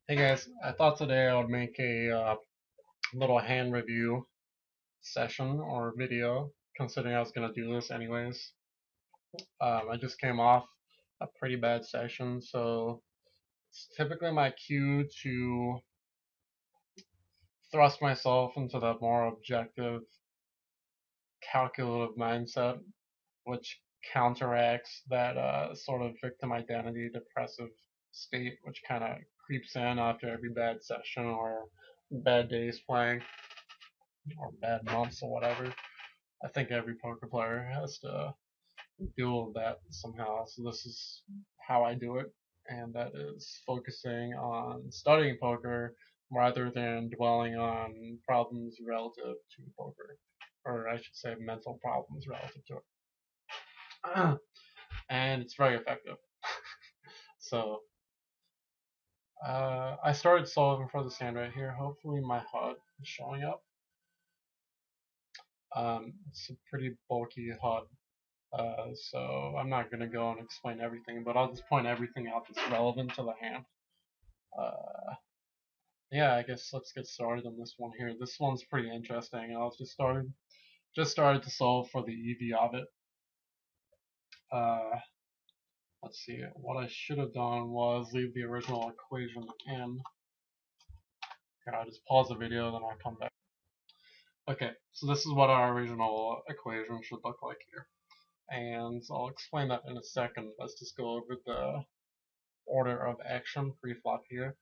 Hey guys, I thought today I would make a little hand review session or video, considering I was going to do this anyways. I just came off a pretty bad session, so it's typically my cue to thrust myself into that more objective, calculative mindset, which counteracts that sort of victim identity, depressive state, which kind of creeps in after every bad session or bad days playing or bad months or whatever. I think every poker player has to deal with that somehow. So this is how I do it, and that is focusing on studying poker rather than dwelling on problems relative to poker, or I should say mental problems relative to it. And it's very effective. So I started solving for this hand right here. Hopefully my HUD is showing up. It's a pretty bulky HUD. So I'm not gonna go and explain everything, but I'll just point everything out that's relevant to the hand. Uh, yeah, I guess let's get started on this one here. This one's pretty interesting. I was just started to solve for the EV of it. Uh, let's see. What I should have done was leave the original equation in. Here, I'll just pause the video, then I'll come back. Okay, so this is what our original equation should look like here, and I'll explain that in a second. Let's just go over the order of action pre-flop here.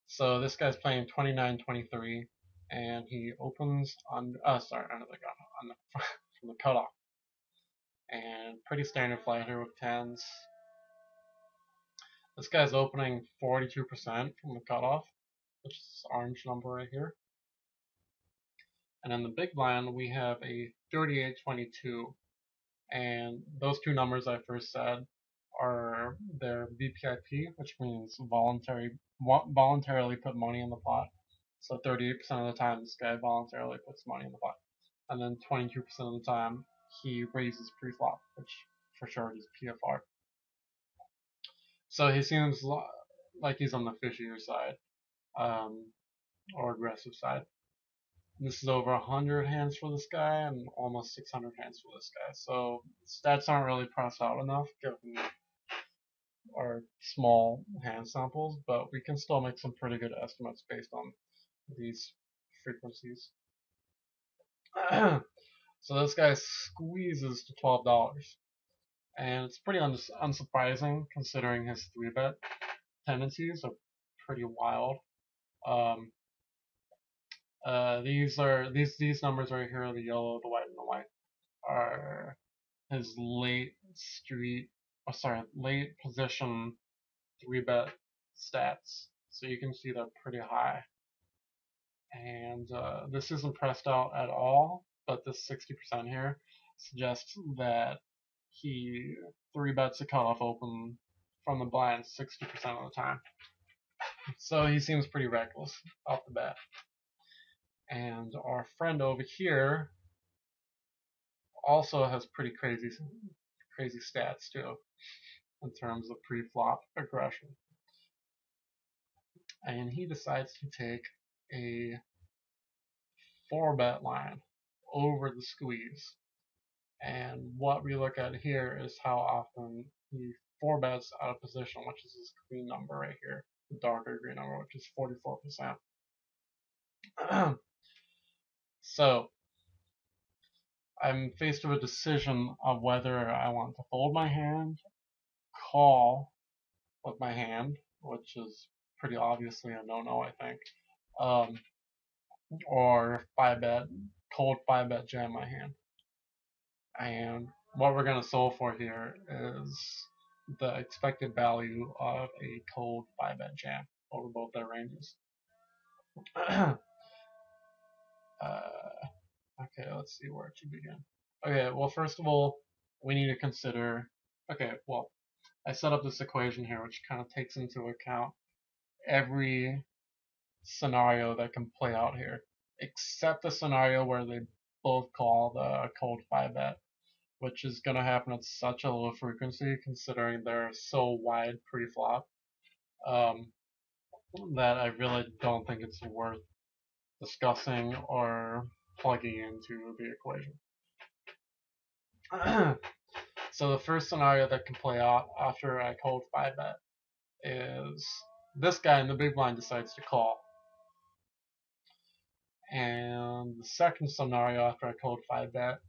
So this guy's playing 29-23, and he opens on under the gun on the from the cutoff, and pretty standard flight here with tens. This guy's opening 42% from the cutoff, which is this orange number right here. And in the big blind we have a 38-22, and those two numbers I first said are their VPIP, which means voluntarily put money in the pot. So 38% of the time, this guy voluntarily puts money in the pot, and then 22% of the time he raises pre-flop, which for sure is PFR. So he seems like he's on the fishier side, um, or aggressive side. This is over 100 hands for this guy and almost 600 hands for this guy. So stats aren't really pressed out enough given our small hand samples, but we can still make some pretty good estimates based on these frequencies. So this guy squeezes to $12, and it's pretty unsurprising considering his 3-bet tendencies are pretty wild. Um, these numbers right here, the yellow, the white, and the white, are his late position 3-bet stats. So you can see they're pretty high, and this isn't pressed out at all. But this 60% here suggests that he 3-bets a cutoff open from the blind 60% of the time. So he seems pretty reckless off the bat. And our friend over here also has pretty crazy stats too in terms of pre-flop aggression. And he decides to take a 4-bet line over the squeeze. And what we look at here is how often he 4-bets out of position, which is his green number right here, the darker green number, which is 44%. So I'm faced with a decision of whether I want to fold my hand, call with my hand, which is pretty obviously a no-no, I think, um, or 5-bet, cold 5-bet jam my hand. And what we're going to solve for here is the expected value of a cold 5-bet jam over both their ranges. Okay, let's see where to begin. Okay, well, first of all, we need to consider. Okay, well, I set up this equation here, which kind of takes into account every scenario that can play out here, except the scenario where they both call the cold 5-bet, which is going to happen at such a low frequency considering they're so wide pre-flop. that I really don't think it's worth discussing or plugging into the equation. So the first scenario that can play out after I called 5-bet is this guy in the big blind decides to call. And the second scenario after I called 5-bet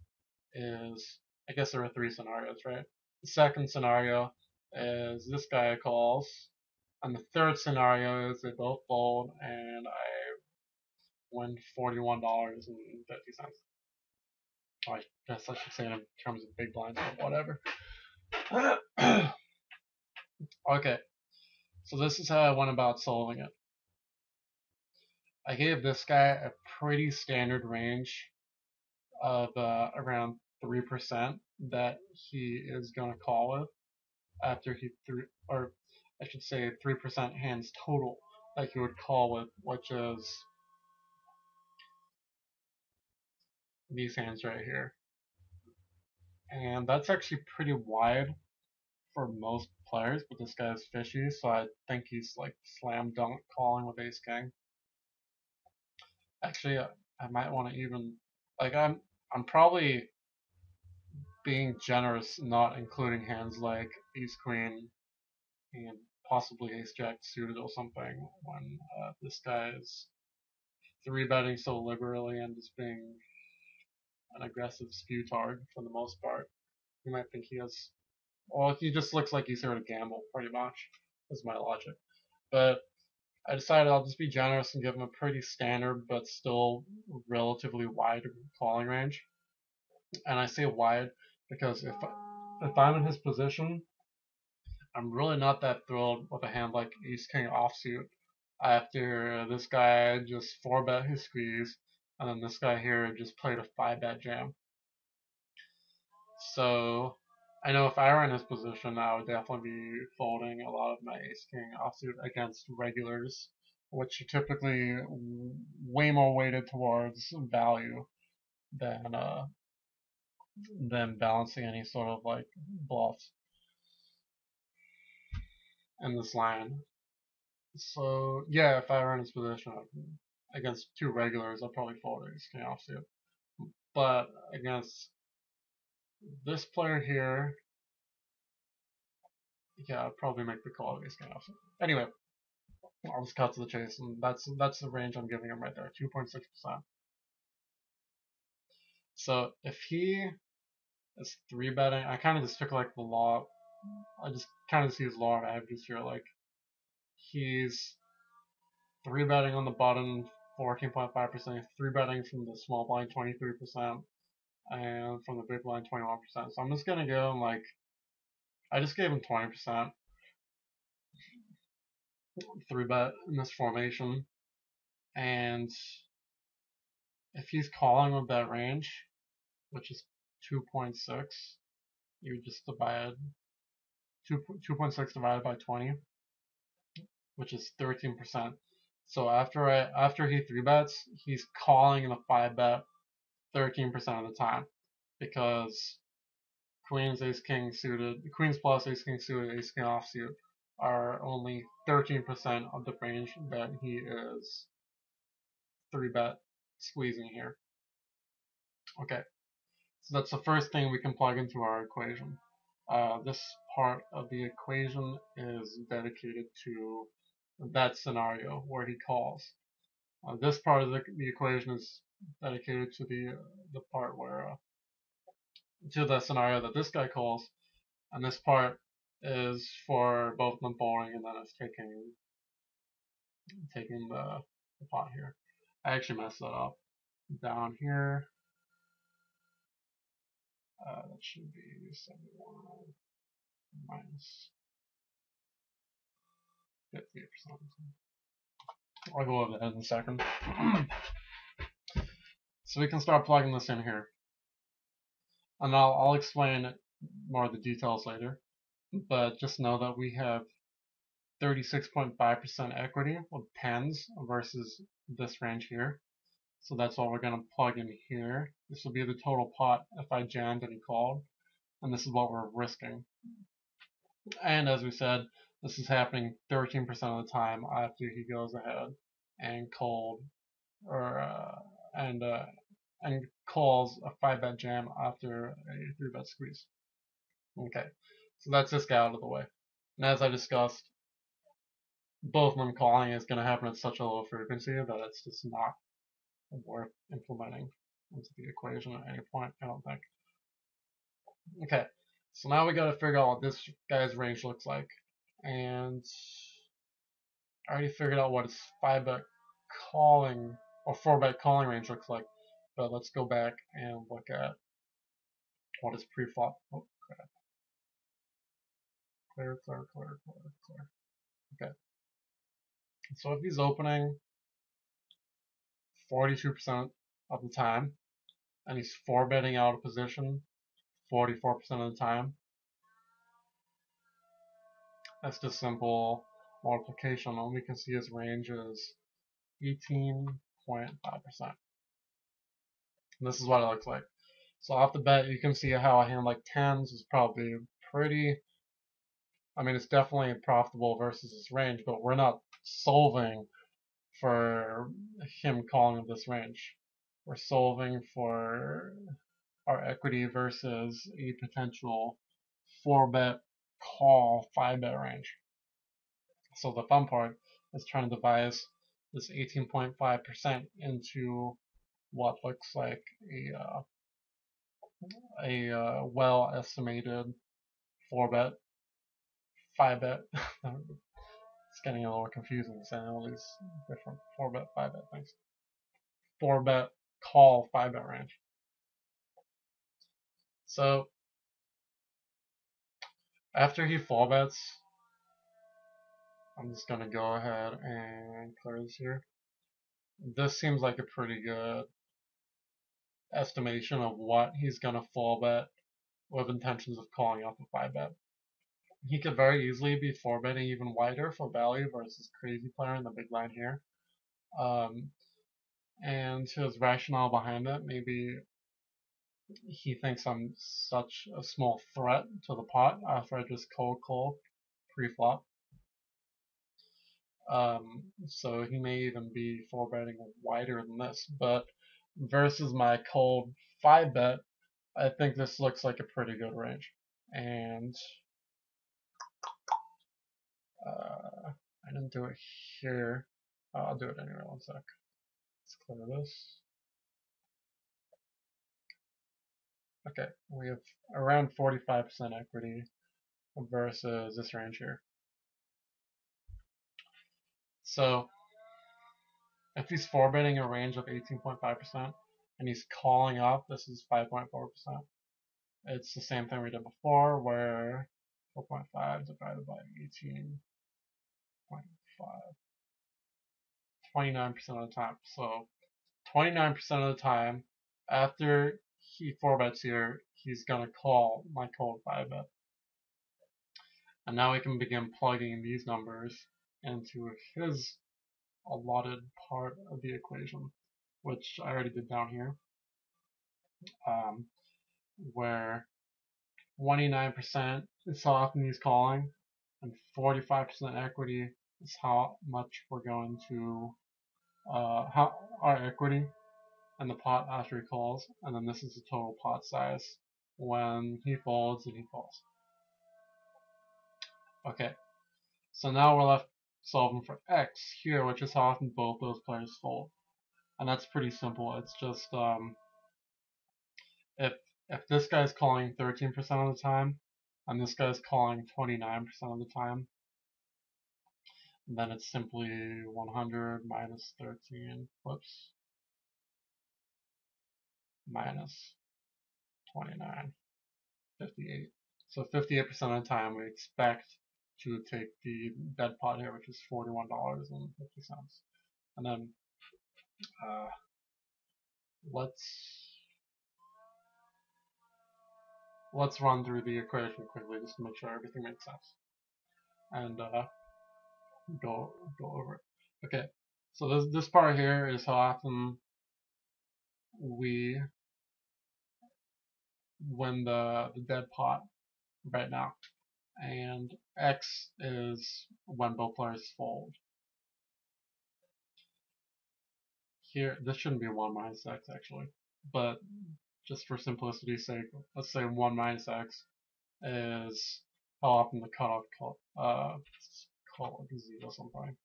is, I guess there are three scenarios, right? The second scenario is this guy calls, and the third scenario is they both fold, and I win $41.50. Oh, I guess I should say it in terms of big blinds, but whatever. Okay, so this is how I went about solving it. I gave this guy a pretty standard range of around 3% that he is going to call with after he threw, or I should say 3% hands total that he would call with, which is these hands right here. And that's actually pretty wide for most players, but this guy's fishy, so I think he's like slam dunk calling with ace king. Actually, I might want to even, like, I'm probably being generous, not including hands like ace queen and possibly ace jack suited or something when this guy is three betting so liberally and just being an aggressive sputard for the most part. You might think he has, well, he just looks like he's here to gamble pretty much, is my logic. But I decided I'll just be generous and give him a pretty standard but still relatively wide calling range. And I say wide because if I'm in his position, I'm really not that thrilled with a hand like ace king offsuit after this guy just 4-bet his squeeze, and then this guy here just played a 5-bet jam. So I know if I were in his position, I would definitely be folding a lot of my ace king offsuit against regulars, which are typically way more weighted towards value than balancing any sort of like bluffs in this line. So yeah, if I were in his position against two regulars, I'd probably fold ace king offsuit. But against this player here, yeah, I'd probably make the call ace king offsuit. Anyway, I'll just cut to the chase, and that's the range I'm giving him right there, 2.6%. So if he is three betting, I kind of just took like the law. I just kind of see his law of averages here. Like he's three betting on the bottom, 14.5%. Three betting from the small blind, 23%, and from the big blind, 21%. So I'm just gonna give him like, I just gave him 20% three bet in this formation, and if he's calling with that range, which is 2.6, you just divide 2.6 divided by 20, which is 13%. So after he three bets, he's calling in a 5-bet 13% of the time because queens, ace king suited, queens plus ace king suited, ace king offsuit are only 13% of the range that he is three bet squeezing here. Okay, so that's the first thing we can plug into our equation. This part of the equation is dedicated to that scenario where he calls. This part of the equation is dedicated to the part where to the scenario that this guy calls, and this part is for both them folding and then it's taking the pot here. I actually messed that up. Down here, that should be 71 minus 50%. I'll go over that in a second. So we can start plugging this in here. And I'll explain more of the details later. But just know that we have 36.5% equity with tens versus this range here. So that's what we're going to plug in here. This will be the total pot if I jammed and he called. And this is what we're risking. And as we said, This is happening 13% of the time after he goes ahead and cold or and calls a 5-bet jam after a 3-bet squeeze. Okay, so that's this guy out of the way. And as I discussed, both of them calling is going to happen at such a low frequency that it's just not worth implementing into the equation at any point, I don't think. Okay, so now we got to figure out what this guy's range looks like. And I already figured out what his 5-bet calling or 4-bet calling range looks like. But let's go back and look at what his pre-flop. Oh, crap. Clear. Okay. So if he's opening 42% of the time, and he's 4-betting out of position 44% of the time, that's just simple multiplication. And we can see his range is 18.5%. And this is what it looks like. So off the bat, you can see how a hand like tens is probably pretty. I mean, it's definitely profitable versus his range, but we're not solving for him calling this range. We're solving for our equity versus a potential 4-bet call 5-bet range. So the fun part is trying to devise this 18.5% into what looks like a well estimated 4-bet, 5-bet. It's getting a little confusing saying all these different 4-bet, 5-bet things. 4-bet call 5-bet range. So after he 4-bets, I'm just gonna go ahead and clear this here. This seems like a pretty good estimation of what he's gonna 4-bet with intentions of calling off a 5-bet. He could very easily be 4-betting even wider for value versus crazy player in the big line here. And his rationale behind it, maybe he thinks I'm such a small threat to the pot after I just cold call pre-flop. So he may even be 4-betting wider than this, but versus my cold 5-bet, I think this looks like a pretty good range. And I didn't do it here. I'll do it anyway, one sec. Let's clear this. Okay, we have around 45% equity versus this range here. So if he's 4-betting a range of 18.5% and he's calling off, this is 5.4%. It's the same thing we did before, where 4.5 divided by 18.5, 29% of the time. So 29% of the time, after he 4-bets here, he's gonna call my cold 5-bet. And now we can begin plugging these numbers into his allotted part of the equation, which I already did down here, where 29% is how often he's calling, and 45% equity is how much we're going to, how our equity and the pot after he calls, and then this is the total pot size when he folds and he calls. Okay, so now we're left solving for X here, which is how often both those players fold. And that's pretty simple. It's just if this guy's calling 13% of the time and this guy's calling 29% of the time, then it's simply 100 minus 13, whoops, minus 29, 58. So 58% of the time we expect to take the dead pot here, which is $41.50. And then let's run through the equation quickly just to make sure everything makes sense. And go over it. Okay, so this part here is how often we win the dead pot right now. and X is when both players fold. Here, this shouldn't be 1 minus X actually, but just for simplicity's sake, let's say 1 minus X is how often the cutoff call Z or something.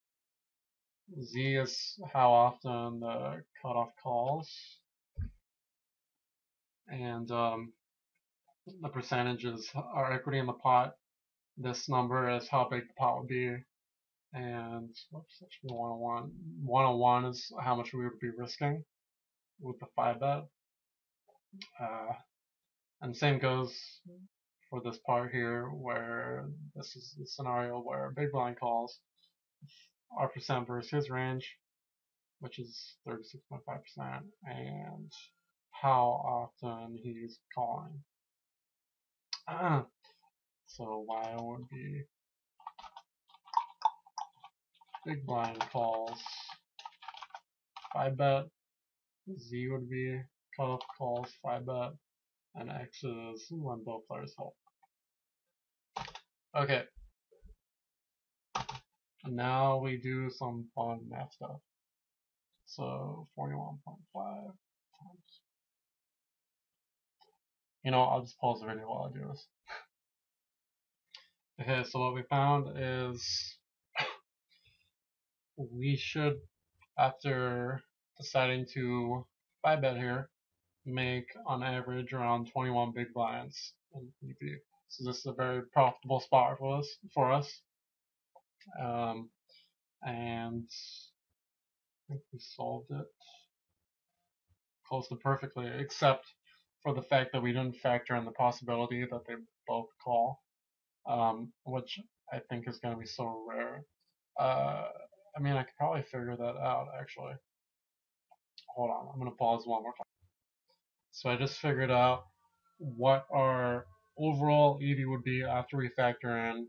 Z is how often the cutoff calls, and the percentage is our equity in the pot. This number is how big the pot would be, and whoops, that's 101. 101 is how much we would be risking with the 5 bet. And the same goes for this part here, where this is the scenario where big blind calls our percent versus his range, which is 36.5%, and how often he's calling. So Y would be big blind calls 5 bet, Z would be cutoff calls 5 bet, and X is when both players hold. Okay. And now we do some fun math stuff. So 41.5 times. I'll just pause the video while I do this. Okay, so what we found is we should, after deciding to 5 bet here, make on average around 21 big blinds in EV. So this is a very profitable spot for us. And I think we solved it close to perfectly, except for the fact that we didn't factor in the possibility that they both call, which I think is going to be so rare. I mean, I could probably figure that out, actually. Hold on, I'm going to pause one more time. So I just figured out what our overall EV would be after we factor in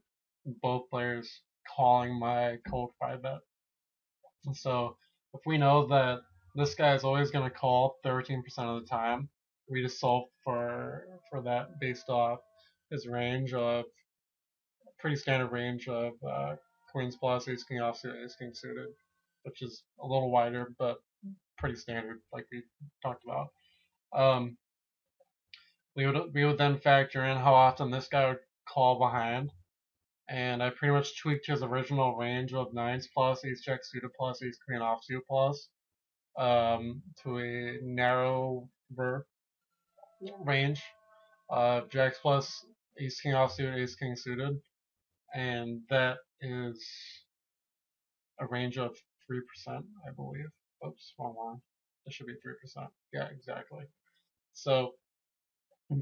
both players calling my cold 5 bet. So if we know that this guy is always going to call 13% of the time, we just solve for that based off his range of pretty standard range of queens plus, ace king offsuit, ace king suited, which is a little wider but pretty standard like we talked about. We would then factor in how often this guy would call behind, and I pretty much tweaked his original range of nines plus, ace jack suited plus, ace queen offsuit plus, to a narrower range of jacks plus, ace king offsuit, ace king suited, and that is a range of 3%, I believe. Oops, wrong one. It should be 3%. Yeah, exactly. So,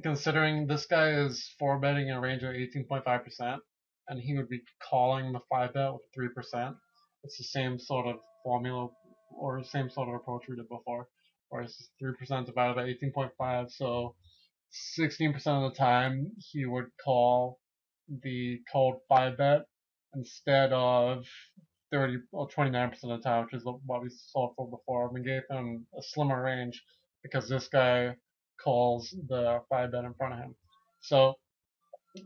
considering this guy is 4-betting in a range of 18.5%, and he would be calling the 5-bet with 3%, it's the same sort of formula or same sort of approach we did before, where it's 3% divided by 18.5, so 16% of the time he would call the called 5-bet instead of 30 or 29% of the time, which is what we saw for before. We gave him a slimmer range because this guy calls the 5-bet in front of him. So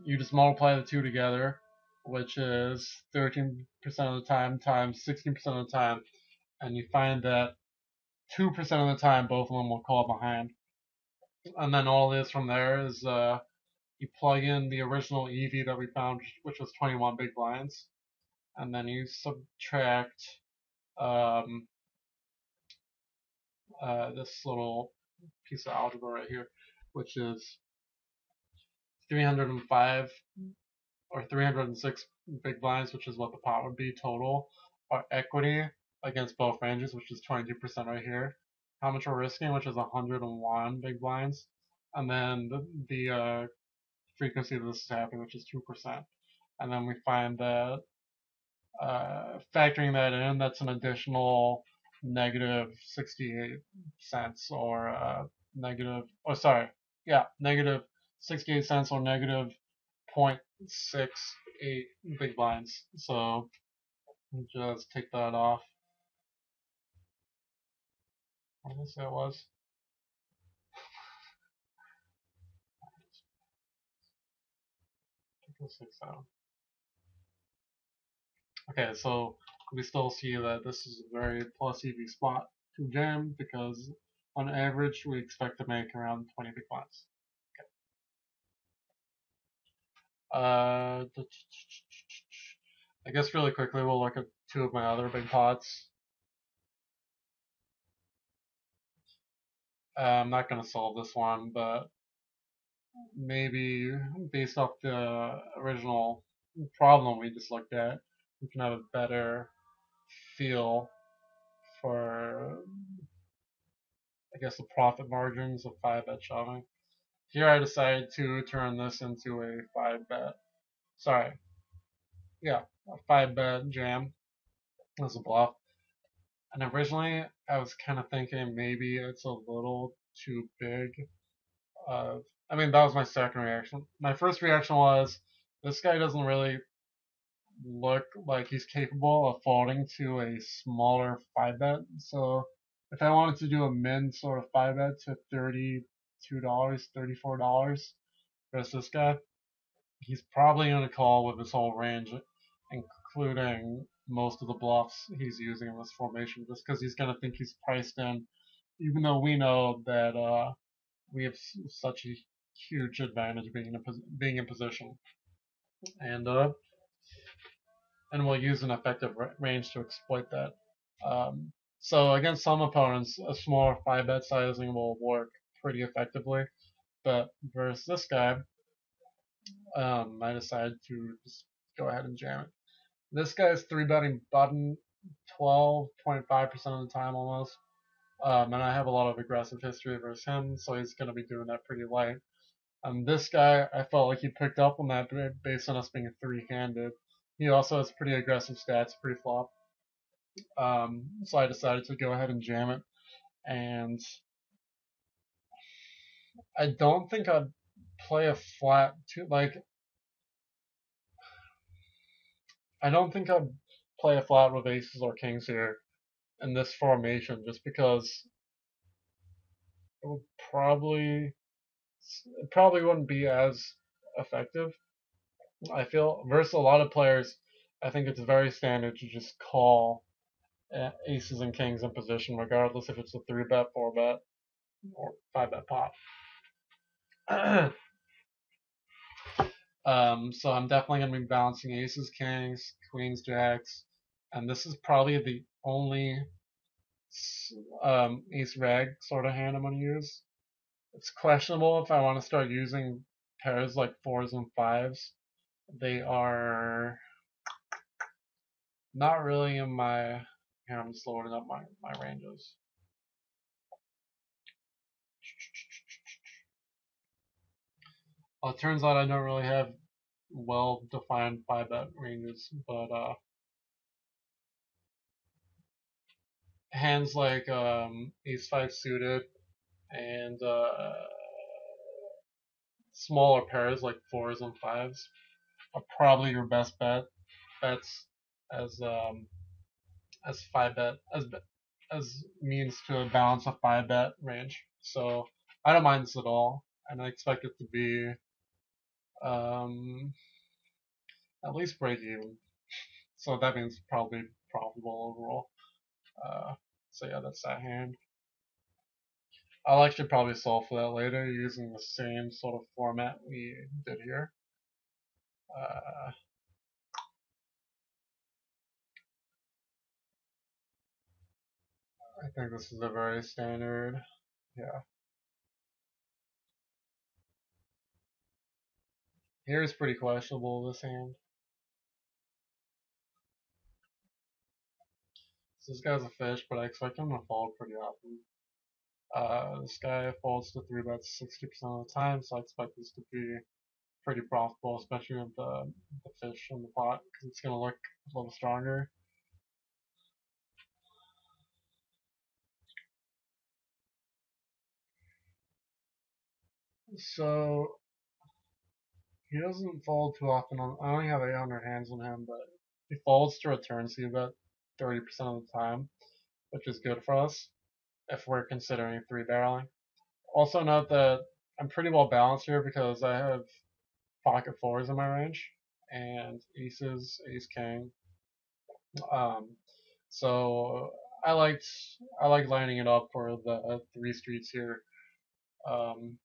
you just multiply the two together, which is 13% of the time times 16% of the time, and you find that 2% of the time both of them will call behind. And then all it is from there is you plug in the original EV that we found, which was 21 big blinds, and then you subtract this little piece of algebra right here, which is 305 or 306 big blinds, which is what the pot would be total, our equity against both ranges, which is 22% right here, how much we're risking, which is 101 big blinds, and then the frequency that this is happening, which is 2%. And then we find that factoring that in, that's an additional negative 68 cents or negative 68 cents or negative 0.68 big blinds. So just take that off. What did I say it was? 6-7. Okay, so we still see that this is a very plus EV spot to jam because on average we expect to make around 20 big blinds. Okay. I guess really quickly we'll look at two of my other big pots. I'm not going to solve this one, but maybe based off the original problem we just looked at, we can have a better feel for, I guess, the profit margins of 5-bet shoving. Here I decided to turn this into a 5-bet, sorry, yeah, a 5-bet jam as a bluff. And originally I was kind of thinking maybe it's a little too big. I mean, that was my second reaction. My first reaction was, this guy doesn't really look like he's capable of folding to a smaller 5-bet. So if I wanted to do a min sort of 5-bet to $32, $34 versus this guy, he's probably going to call with his whole range, including most of the bluffs he's using in this formation, just because he's going to think he's priced in, even though we know that we have such a huge advantage being in position. And we'll use an effective range to exploit that. So against some opponents, a smaller 5-bet sizing will work pretty effectively, but versus this guy, I decided to just go ahead and jam it. This guy's 3-betting button 12.5% of the time almost, and I have a lot of aggressive history versus him, so he's going to be doing that pretty light. This guy, I felt like he picked up on that based on us being three-handed. He also has pretty aggressive stats pre-flop. So I decided to go ahead and jam it. And I don't think I'd play a flat I don't think I'd play a flat with aces or kings here in this formation, just because it would it probably wouldn't be as effective. I feel versus a lot of players, I think it's very standard to just call aces and kings in position, regardless if it's a 3-bet, 4-bet, or 5-bet pot. So I'm definitely going to be balancing aces, kings, queens, jacks, and this is probably the only ace rag sort of hand I'm going to use. It's questionable if I want to start using pairs like 4s and 5s. They are not really in my. Here, I'm just loading up my ranges. Well, it turns out I don't really have well-defined 5-bet ranges, but hands like ace-5 suited and smaller pairs like 4s and 5s are probably your best bets as 5-bet as means to balance a 5-bet range. So I don't mind this at all, and I expect it to be at least break even. So that means probably profitable overall. So yeah, that's that hand. I'll actually probably solve for that later using the same sort of format we did here. I think this is a very standard, yeah. Here's pretty questionable, this hand. So this guy's a fish, but I expect him to fold pretty often. This guy folds to 3-bets 60% of the time, so I expect this to be pretty profitable, especially with the fish in the pot, because it's going to look a little stronger. So he doesn't fold too often. I only have 800 hands on him, but he folds to return c-bet 30% of the time, which is good for us if we're considering 3-barreling. Also note that I'm pretty well balanced here because I have pocket fours in my range, and aces, ace king. Um, so I liked I like lining it up for the three streets here. Um,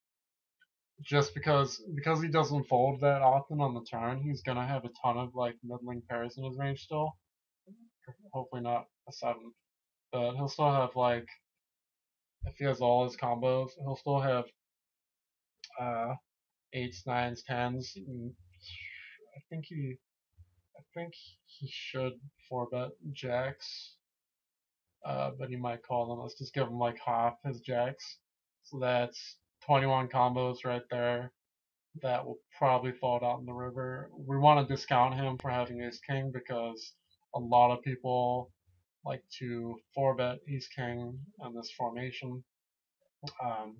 just because he doesn't fold that often on the turn, he's gonna have a ton of like middling pairs in his range still. Hopefully not a seven, but he'll still have like if he has all his combos, he'll still have uh eights, nines, tens. I think he I think he should four bet jacks, but he might call them. Let's just give him like half his jacks. So that's 21 combos right there. That will probably fall out in the river. We want to discount him for having ace king because a lot of people like to four bet ace king in this formation. Um,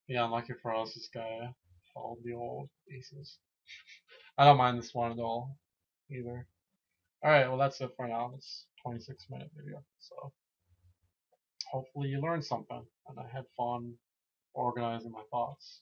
yeah, unlucky for us, this guy followed the old aces. I don't mind this one at all either. Alright, well that's it for now. It's 26-minute video. So hopefully you learned something and I had fun organizing my thoughts.